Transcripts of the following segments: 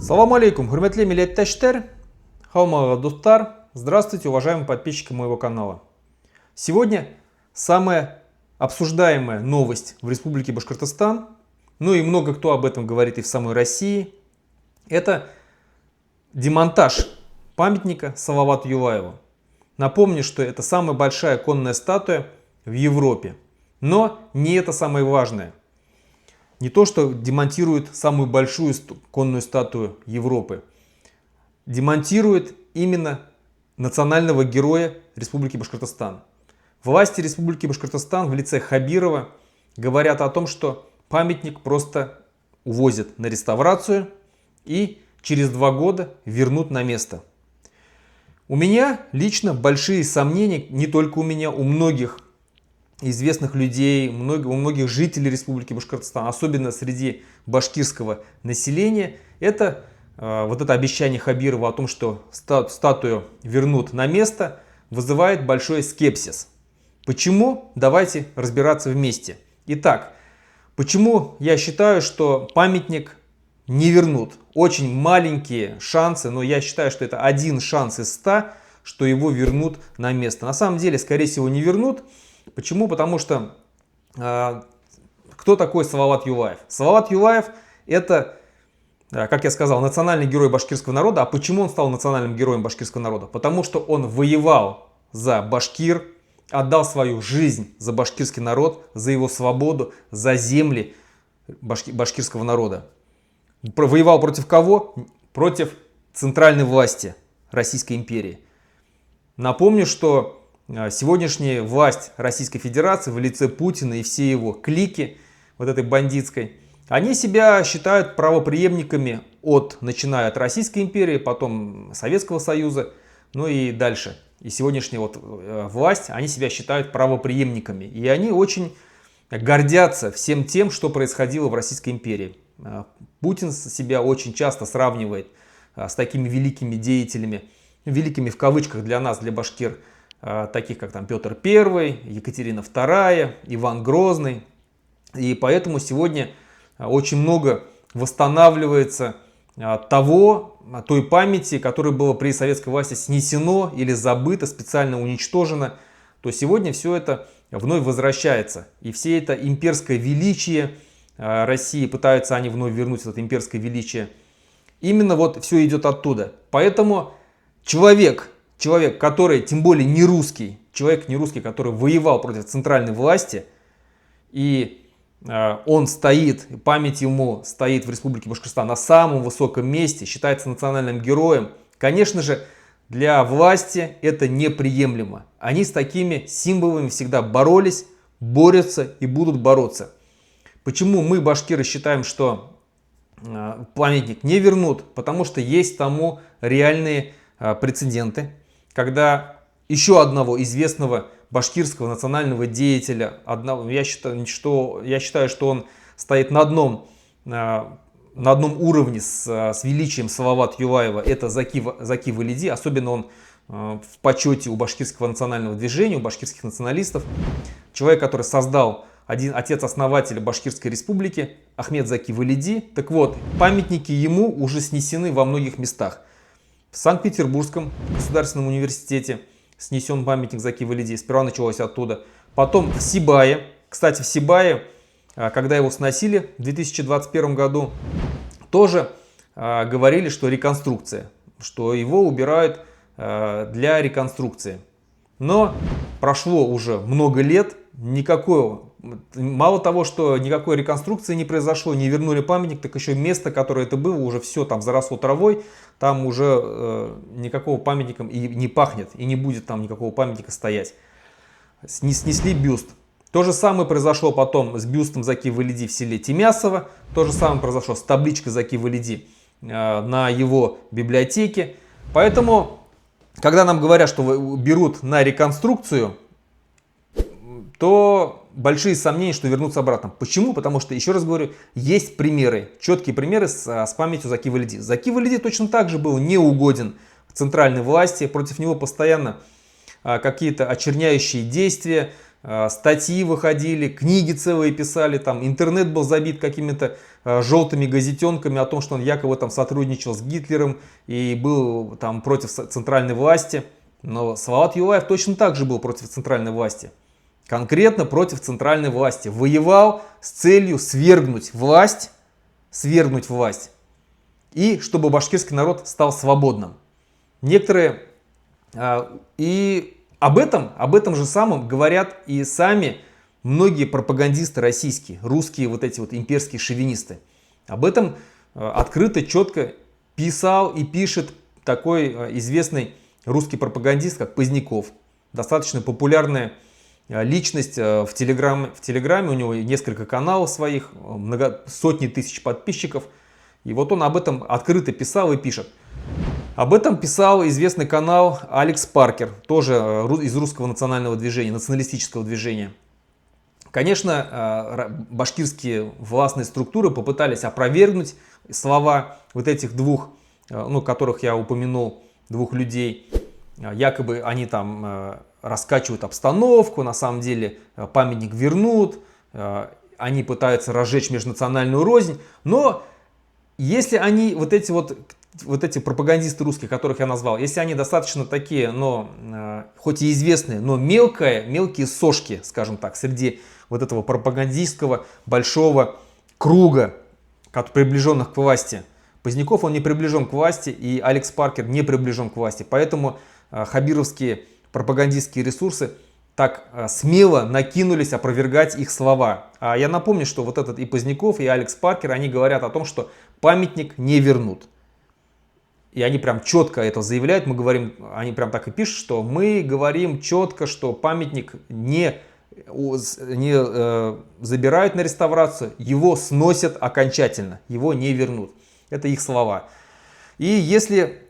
Салам алейкум, хурметли милләттәштәр, хаумага дустар, здравствуйте, уважаемые подписчики моего канала. Сегодня самая обсуждаемая новость в Республике Башкортостан, ну и много кто об этом говорит и в самой России, это демонтаж памятника Салавату Юлаеву. Напомню, что это самая большая конная статуя в Европе, но не это самое важное. Не то, что демонтируют самую большую конную статую Европы. Демонтируют именно национального героя Республики Башкортостан. Власти Республики Башкортостан в лице Хабирова говорят о том, что памятник просто увозят на реставрацию и через 2 года вернут на место. У меня лично большие сомнения, не только у меня, у многих известных людей, у многих жителей Республики Башкортостан, особенно среди башкирского населения, это вот это обещание Хабирова о том, что статую вернут на место, вызывает большой скепсис. Почему? Давайте разбираться вместе. Итак, почему я считаю, что памятник не вернут? Очень маленькие шансы, но я считаю, что это 1 шанс из 100, что его вернут на место. На самом деле, скорее всего, не вернут. Почему? Потому что кто такой Салават Юлаев? Салават Юлаев это, как я сказал, национальный герой башкирского народа. А почему он стал национальным героем башкирского народа? Потому что он воевал за башкир, отдал свою жизнь за башкирский народ, за его свободу, за земли башкирского народа. Воевал против кого? Против центральной власти Российской империи. Напомню, что сегодняшняя власть Российской Федерации в лице Путина и все его клики, вот этой бандитской, они себя считают правопреемниками начиная от Российской империи, потом Советского Союза, ну и дальше. И сегодняшняя власть, они себя считают правопреемниками. И они очень гордятся всем тем, что происходило в Российской империи. Путин себя очень часто сравнивает с такими великими деятелями, великими в кавычках для нас, для башкир, таких как там Петр I, Екатерина II, Иван Грозный. И поэтому сегодня очень много восстанавливается той памяти, которая была при советской власти снесено или забыто, специально уничтожено. То сегодня все это вновь возвращается. И все это имперское величие России, пытаются они вновь вернуть это имперское величие. Именно вот все идет оттуда. Поэтому человек, который, тем более не русский, который воевал против центральной власти, и он стоит, память ему стоит в Республике Башкортостан на самом высоком месте, считается национальным героем, конечно же, для власти это неприемлемо. Они с такими символами всегда боролись, борются и будут бороться. Почему мы, башкиры, считаем, что памятник не вернут? Потому что есть тому реальные прецеденты, когда еще одного известного башкирского национального деятеля, я считаю, что он стоит на одном уровне с величием Салавата Юлаева, это Заки Валиди, особенно он в почете у башкирского национального движения, у башкирских националистов. Человек, который создал отец-основатель Башкирской республики, Ахмед Заки Валиди. Так вот, памятники ему уже снесены во многих местах. В Санкт-Петербургском государственном университете снесен памятник Заки Валиди. Сперва началось оттуда. Потом в Сибае. Кстати, в Сибае, когда его сносили в 2021 году, тоже говорили, что реконструкция. Что его убирают для реконструкции. Но прошло уже много лет. Мало того, что никакой реконструкции не произошло, не вернули памятник, так еще место, которое это было, уже все там заросло травой, там уже никакого памятника и не пахнет, и не будет там никакого памятника стоять. Снесли бюст. То же самое произошло потом с бюстом Заки Валиди в селе Тимясово, то же самое произошло с табличкой Заки Валиди на его библиотеке. Поэтому, когда нам говорят, что берут на реконструкцию, то большие сомнения, что вернутся обратно. Почему? Потому что, еще раз говорю, есть примеры, четкие примеры с памятью Заки Валиди. Заки Валиди точно так же был неугоден центральной власти, против него постоянно какие-то очерняющие действия, статьи выходили, книги целые писали, там интернет был забит какими-то желтыми газетенками о том, что он якобы там сотрудничал с Гитлером и был там против центральной власти. Но Салават Юлаев точно так же был против центральной власти. Конкретно против центральной власти. Воевал с целью свергнуть власть. И чтобы башкирский народ стал свободным. Некоторые и об этом же самом говорят и сами многие пропагандисты российские, русские вот эти вот имперские шовинисты. Об этом открыто, четко писал и пишет такой известный русский пропагандист, как Поздняков. Достаточно популярная личность в Телеграме, у него несколько каналов своих, сотни тысяч подписчиков. И вот он об этом открыто писал и пишет. Об этом писал известный канал Алекс Паркер, тоже из русского национального движения, националистического движения. Конечно, башкирские властные структуры попытались опровергнуть слова вот этих двух, которых я упомянул, двух людей. Якобы они там раскачивают обстановку, на самом деле памятник вернут, они пытаются разжечь межнациональную рознь. Но если они, вот эти пропагандисты русские, которых я назвал, если они достаточно такие, хоть и известные, но мелкие сошки, скажем так, среди вот этого пропагандистского большого круга, приближенных к власти. Поздняков, он не приближен к власти, и Алекс Паркер не приближен к власти. Поэтому хабировские пропагандистские ресурсы так смело накинулись опровергать их слова. А я напомню, что вот этот и Поздняков, и Алекс Паркер, они говорят о том, что памятник не вернут. И они прям четко это заявляют. Мы говорим, они прям так и пишут, что мы говорим четко, что памятник не забирают на реставрацию, его сносят окончательно, его не вернут. Это их слова. И если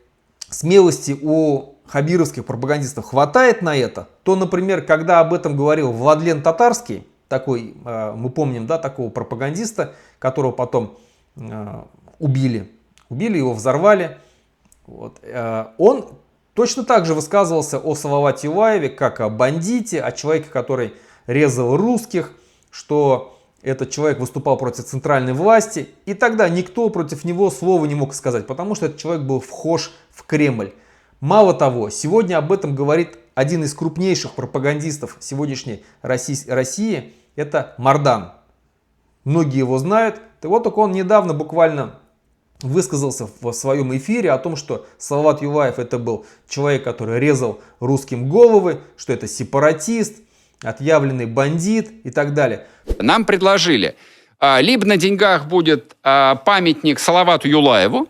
смелости у хабировских пропагандистов хватает на это, то, например, когда об этом говорил Владлен Татарский, такой, мы помним, да, такого пропагандиста, которого потом убили, его взорвали, он точно так же высказывался о Салавате Юлаеве как о бандите, о человеке, который резал русских, что этот человек выступал против центральной власти. И тогда никто против него слова не мог сказать, потому что этот человек был вхож в Кремль. Мало того, сегодня об этом говорит один из крупнейших пропагандистов сегодняшней России, это Мардан. Многие его знают. И вот только он недавно буквально высказался в своем эфире о том, что Салават Юлаев это был человек, который резал русским головы, что это сепаратист, отъявленный бандит и так далее. Нам предложили, либо на деньгах будет памятник Салавату Юлаеву,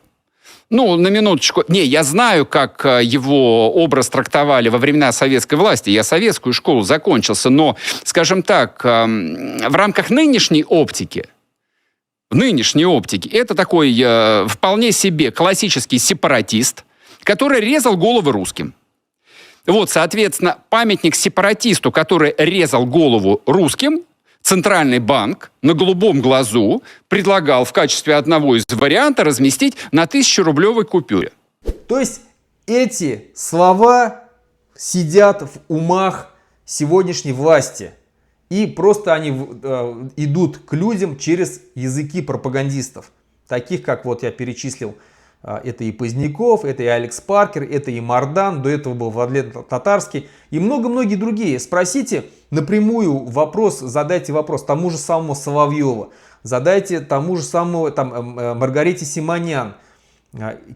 на минуточку. Я знаю, как его образ трактовали во времена советской власти. Я советскую школу закончился, но, скажем так, в рамках нынешней оптики, это такой вполне себе классический сепаратист, который резал головы русским. Соответственно, памятник сепаратисту, который резал голову русским, Центральный банк на голубом глазу предлагал в качестве одного из вариантов разместить на 1000-рублевой купюре. То есть эти слова сидят в умах сегодняшней власти. И просто они идут к людям через языки пропагандистов. Таких, как вот я перечислил, это и Поздняков, это и Алекс Паркер, это и Мардан, до этого был Владлен Татарский и много-многие другие. Спросите напрямую задайте вопрос тому же самому Соловьеву, задайте тому же самому Маргарите Симонян,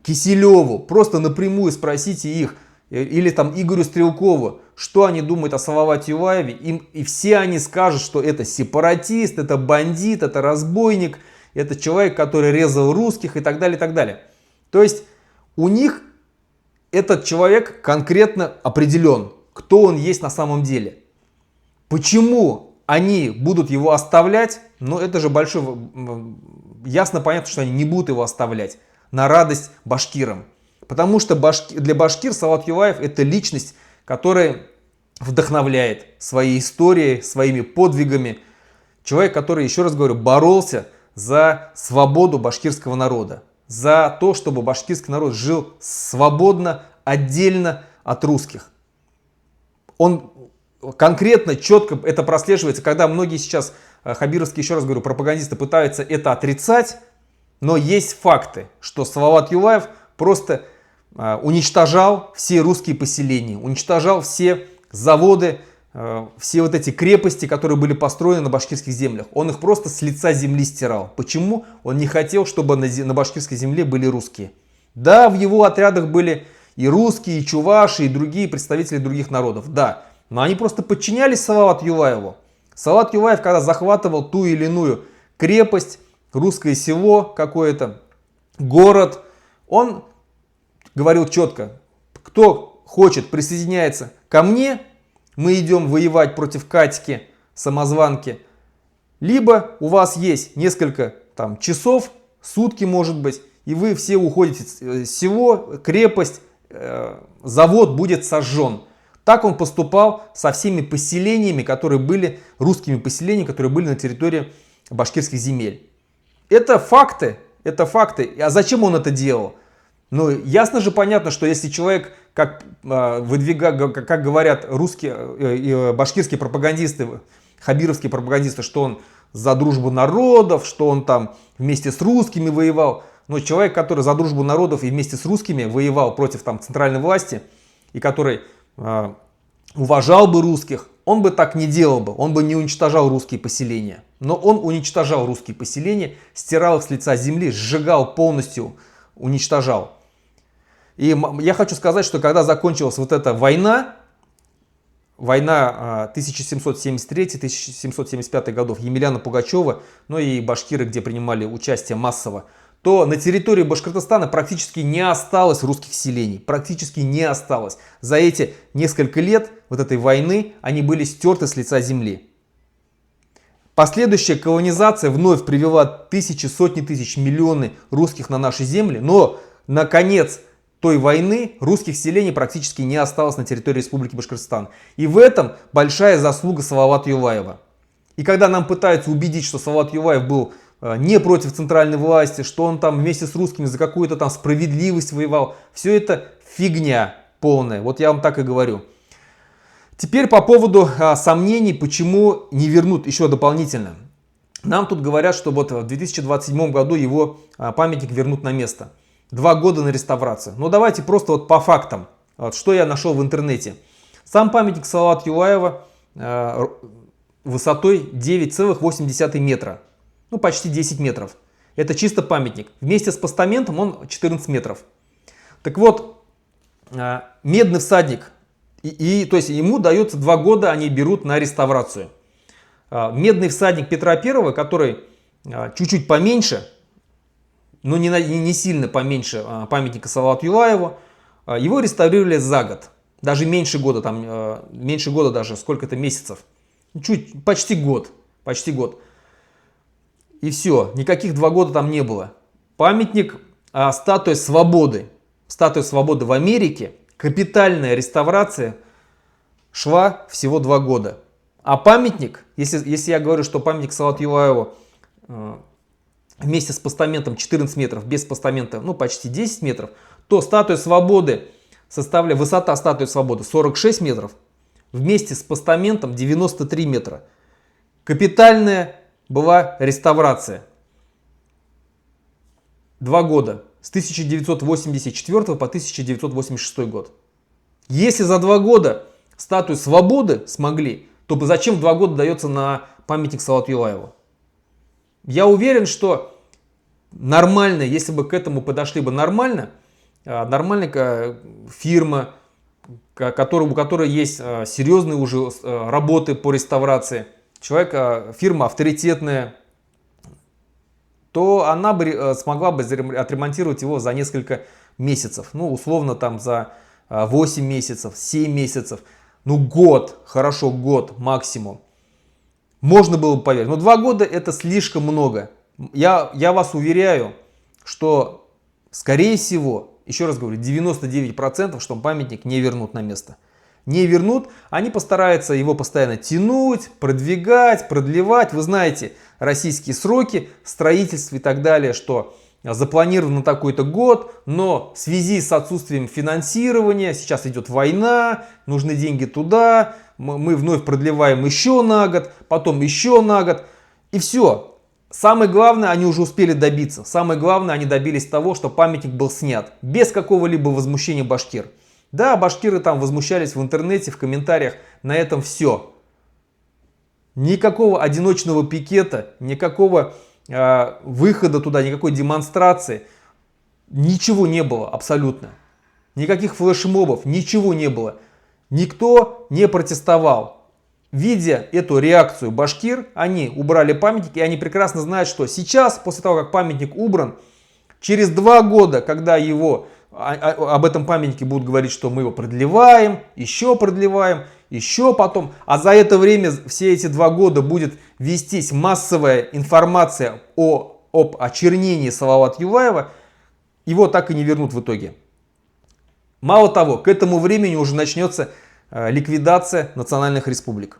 Киселеву, просто напрямую спросите их, или Игорю Стрелкову, что они думают о Салавате Юлаеве, и все они скажут, что это сепаратист, это бандит, это разбойник, это человек, который резал русских и так далее, и так далее. То есть у них этот человек конкретно определен, кто он есть на самом деле. Почему они будут его оставлять? Это же ясно понятно, что они не будут его оставлять на радость башкирам. Потому что для башкир Салават Юлаев это личность, которая вдохновляет своей историей, своими подвигами. Человек, который, еще раз говорю, боролся за свободу башкирского народа. За то, чтобы башкирский народ жил свободно, отдельно от русских. Он конкретно, четко это прослеживается, когда многие сейчас, хабировские, еще раз говорю, пропагандисты пытаются это отрицать, но есть факты, что Салават Юлаев просто уничтожал все русские поселения, уничтожал все заводы, все вот эти крепости, которые были построены на башкирских землях. Он их просто с лица земли стирал. Почему? Он не хотел, чтобы на башкирской земле были русские. Да, в его отрядах были и русские, и чуваши, и другие представители других народов. Да, но они просто подчинялись Салавату Юлаеву. Салават Юлаев, когда захватывал ту или иную крепость, русское село какое-то, город, он говорил четко: кто хочет присоединяется ко мне, мы идем воевать против Катьки, самозванки, либо у вас есть несколько там часов, сутки может быть, и вы все уходите с село, крепость, завод будет сожжен. Так он поступал со всеми поселениями, которые были, русскими поселениями, которые были на территории башкирских земель. Это факты, это факты. А зачем он это делал? Ну, ясно же, понятно, что если человек, как говорят русские, башкирские пропагандисты, хабировские пропагандисты, что он за дружбу народов, что он там вместе с русскими воевал. Но человек, который за дружбу народов и вместе с русскими воевал против там центральной власти, и который уважал бы русских, он бы так не делал бы, он бы не уничтожал русские поселения. Но он уничтожал русские поселения, стирал их с лица земли, сжигал полностью, уничтожал. И я хочу сказать, что когда закончилась вот эта война 1773-1775 годов Емельяна Пугачева, ну и башкиры, где принимали участие массово, то на территории Башкортостана практически не осталось русских селений. Практически не осталось. За эти несколько лет вот этой войны они были стерты с лица земли. Последующая колонизация вновь привела тысячи, сотни тысяч, миллионы русских на наши земли, но на конец той войны русских селений практически не осталось на территории Республики Башкортостан. И в этом большая заслуга Салавата Юлаева. И когда нам пытаются убедить, что Салават Юлаев был не против центральной власти, что он там вместе с русскими за какую-то там справедливость воевал, все это фигня полная. Вот я вам так и говорю. Теперь по поводу сомнений, почему не вернут еще дополнительно. Нам тут говорят, что вот в 2027 году его памятник вернут на место. 2 года на реставрацию. Но давайте просто вот по фактам, вот, что я нашел в интернете. Сам памятник Салавата Юлаева высотой 9,8 метра. Ну, почти 10 метров. Это чисто памятник. Вместе с постаментом он 14 метров. Так вот, медный всадник, то есть ему дается 2 года, они берут на реставрацию. Медный всадник Петра I, который чуть-чуть поменьше, но не сильно поменьше памятника Салавату Юлаеву, его реставрировали за год. Даже меньше года, меньше года даже, сколько-то месяцев. Почти год. Почти год. И все, никаких 2 года там не было. Памятник статуя свободы. Статуя свободы в Америке, капитальная реставрация шла всего 2 года. А памятник, если я говорю, что памятник Салавату Юлаеву вместе с постаментом 14 метров, без постамента почти 10 метров, то статуя свободы, высота статуи свободы 46 метров, вместе с постаментом 93 метра. Капитальная была реставрация. 2 года. С 1984 по 1986 год. Если за 2 года статую свободы смогли, то зачем 2 года дается на памятник Салавату Юлаеву? Я уверен, что нормально, если бы к этому подошли бы нормально, нормальная фирма, у которой есть серьезные уже работы по реставрации, фирма авторитетная, то она бы смогла бы отремонтировать его за несколько месяцев. Ну, условно, там за 8 месяцев, 7 месяцев. Ну, год, хорошо, год максимум. Можно было бы поверить. Но 2 года это слишком много. Я вас уверяю, что, скорее всего, еще раз говорю, 99%, что памятник не вернут на место. Не вернут, они постараются его постоянно тянуть, продвигать, продлевать. Вы знаете, российские сроки, строительство и так далее, что запланирован на такой-то год, но в связи с отсутствием финансирования, сейчас идет война, нужны деньги туда, мы вновь продлеваем еще на год, потом еще на год, и все. Самое главное, они уже успели добиться. Самое главное, они добились того, что памятник был снят без какого-либо возмущения башкир. Да, башкиры там возмущались в интернете, в комментариях, на этом все. Никакого одиночного пикета, никакого выхода туда, никакой демонстрации, ничего не было абсолютно. Никаких флешмобов, ничего не было. Никто не протестовал. Видя эту реакцию башкир, они убрали памятник, и они прекрасно знают, что сейчас, после того, как памятник убран, через 2 года, когда об этом памятнике будут говорить, что мы его продлеваем, еще потом, а за это время, все эти 2 года будет вестись массовая информация об очернении Салавата Юлаева, его так и не вернут в итоге. Мало того, к этому времени уже начнется ликвидация национальных республик.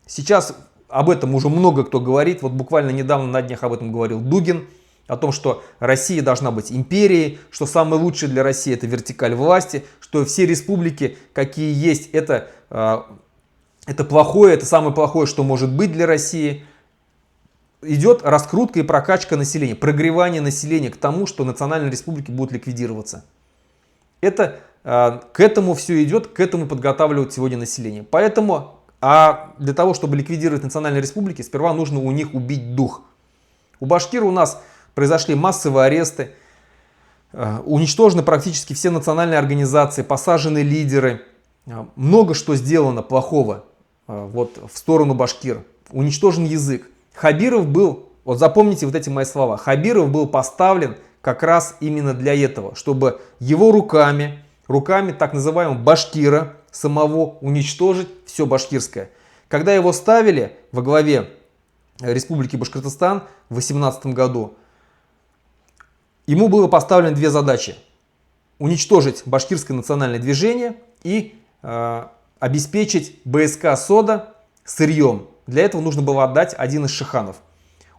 Сейчас об этом уже много кто говорит, вот буквально недавно на днях об этом говорил Дугин, о том, что Россия должна быть империей, что самое лучшее для России это вертикаль власти, что все республики, какие есть, это плохое, это самое плохое, что может быть для России. Идет раскрутка и прокачка населения, прогревание населения к тому, что национальные республики будут ликвидироваться. К этому все идет, к этому подготавливают сегодня население. Поэтому, для того, чтобы ликвидировать национальные республики, сперва нужно у них убить дух. У башкир у нас произошли массовые аресты, уничтожены практически все национальные организации, посажены лидеры. Много что сделано плохого в сторону башкир. Уничтожен язык. Хабиров был, вот запомните вот эти мои слова, Хабиров был поставлен как раз именно для этого, чтобы его руками так называемого башкира самого уничтожить все башкирское. Когда его ставили во главе Республики Башкортостан в 2018 году, ему было поставлено 2 задачи. Уничтожить башкирское национальное движение и обеспечить БСК СОДА сырьем. Для этого нужно было отдать один из шиханов.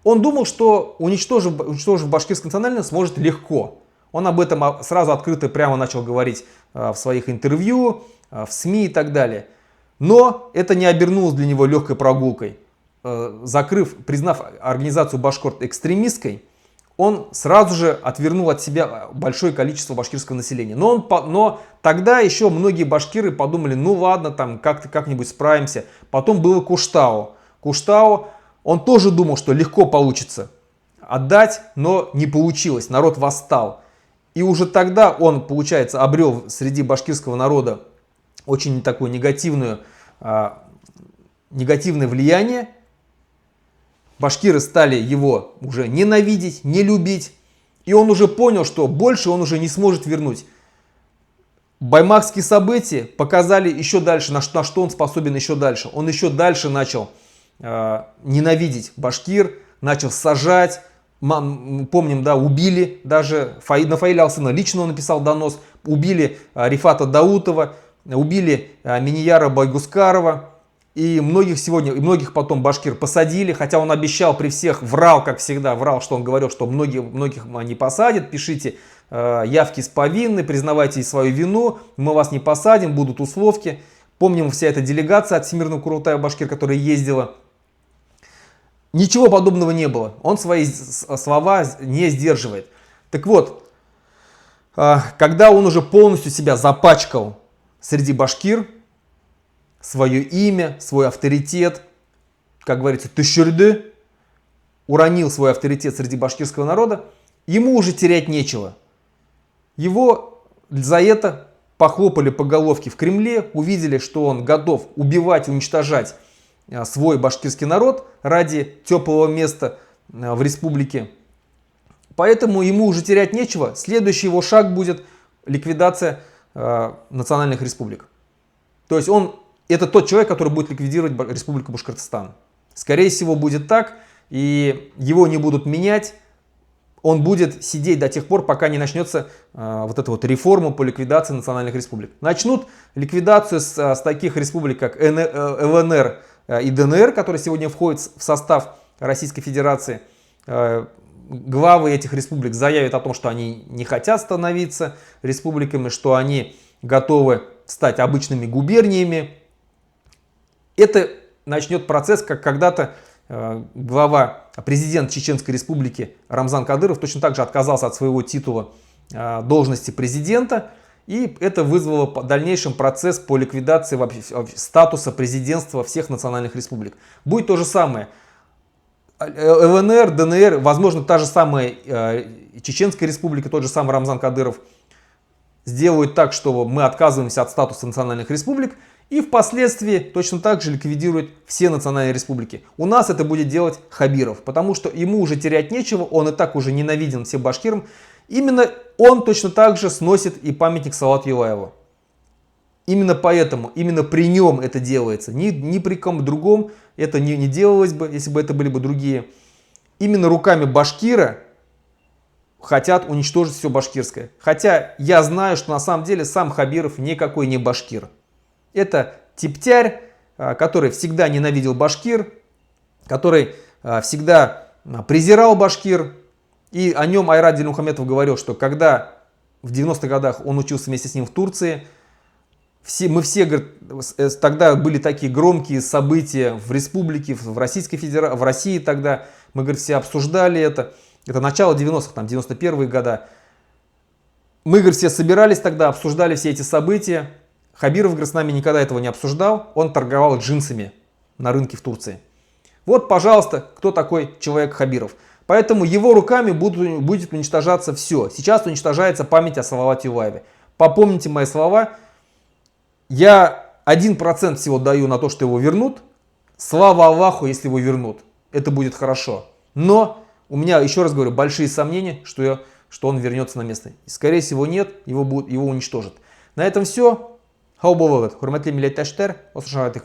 Он думал, что уничтожив башкирское национальное, сможет легко. Он об этом сразу открыто прямо начал говорить в своих интервью, в СМИ и так далее. Но это не обернулось для него легкой прогулкой. Признав организацию Башкорт экстремистской, он сразу же отвернул от себя большое количество башкирского населения. Но тогда еще многие башкиры подумали, ну ладно, там как-нибудь справимся. Потом было Куштау. Он тоже думал, что легко получится отдать, но не получилось, народ восстал. И уже тогда он, получается, обрел среди башкирского народа очень такое негативное влияние. Башкиры стали его уже ненавидеть, не любить. И он уже понял, что больше он уже не сможет вернуть. Баймакские события показали еще дальше, на что он способен еще дальше. Он еще дальше начал ненавидеть башкир, начал сажать. Помним, да, убили даже Нафаиля Алсына, лично он написал донос. Убили Рифата Даутова, убили Минияра Байгускарова. И многих потом башкир посадили, хотя он обещал при всех, врал, как всегда, что он говорил, что многих не посадят, пишите явки с повинной, признавайте свою вину, мы вас не посадим, будут условки. Помним вся эта делегация от Всемирного Курултая башкир, которая ездила. Ничего подобного не было, он свои слова не сдерживает. Так вот, когда он уже полностью себя запачкал среди башкир, свое имя, свой авторитет, как говорится, тышырды, уронил свой авторитет среди башкирского народа, ему уже терять нечего. Его за это похлопали по головке в Кремле, увидели, что он готов убивать, уничтожать свой башкирский народ ради теплого места в республике. Поэтому ему уже терять нечего. Следующий его шаг будет ликвидация национальных республик. То есть это тот человек, который будет ликвидировать Республику Башкортостан. Скорее всего будет так, и его не будут менять. Он будет сидеть до тех пор, пока не начнется эта реформа по ликвидации национальных республик. Начнут ликвидацию с таких республик, как ЛНР и ДНР, которые сегодня входят в состав Российской Федерации. главы этих республик заявят о том, что они не хотят становиться республиками, что они готовы стать обычными губерниями. Это начнет процесс, как когда-то президент Чеченской республики Рамзан Кадыров точно так же отказался от своего титула должности президента. И это вызвало в дальнейшем процесс по ликвидации статуса президентства всех национальных республик. Будет то же самое. ЛНР, ДНР, возможно, та же самая Чеченская республика, тот же самый Рамзан Кадыров сделают так, что мы отказываемся от статуса национальных республик и впоследствии точно так же ликвидируют все национальные республики. У нас это будет делать Хабиров, потому что ему уже терять нечего, он и так уже ненавиден всем башкирам. Именно он точно так же сносит и памятник Салавату Юлаеву. Именно поэтому, именно при нем это делается. Ни при ком другом это не делалось бы, если бы это были бы другие. Именно руками башкира хотят уничтожить все башкирское. Хотя я знаю, что на самом деле сам Хабиров никакой не башкир. Это типтярь, который всегда ненавидел башкир, который всегда презирал башкир. И о нем Айрат Дильмухаметов говорил, что когда в 90-х годах он учился вместе с ним в Турции, мы все, говорит, тогда были такие громкие события в республике, в Российской Федерации, в России тогда, мы, говорит, все обсуждали это. Это начало 90-х, там 91-е годы. Мы, говорит, все собирались тогда, обсуждали все эти события. Хабиров, говорит, с нами никогда этого не обсуждал, он торговал джинсами на рынке в Турции. Вот, пожалуйста, кто такой человек Хабиров. Поэтому его руками будет уничтожаться все. Сейчас уничтожается память о Салавате Юлаеве. Попомните мои слова. Я 1% всего даю на то, что его вернут. Слава Аллаху, если его вернут. Это будет хорошо. Но у меня, еще раз говорю, большие сомнения, что он вернется на место. И, скорее всего, нет, его уничтожат. На этом все. Хау болот. Хурматли милләттәшләр. Услышать их.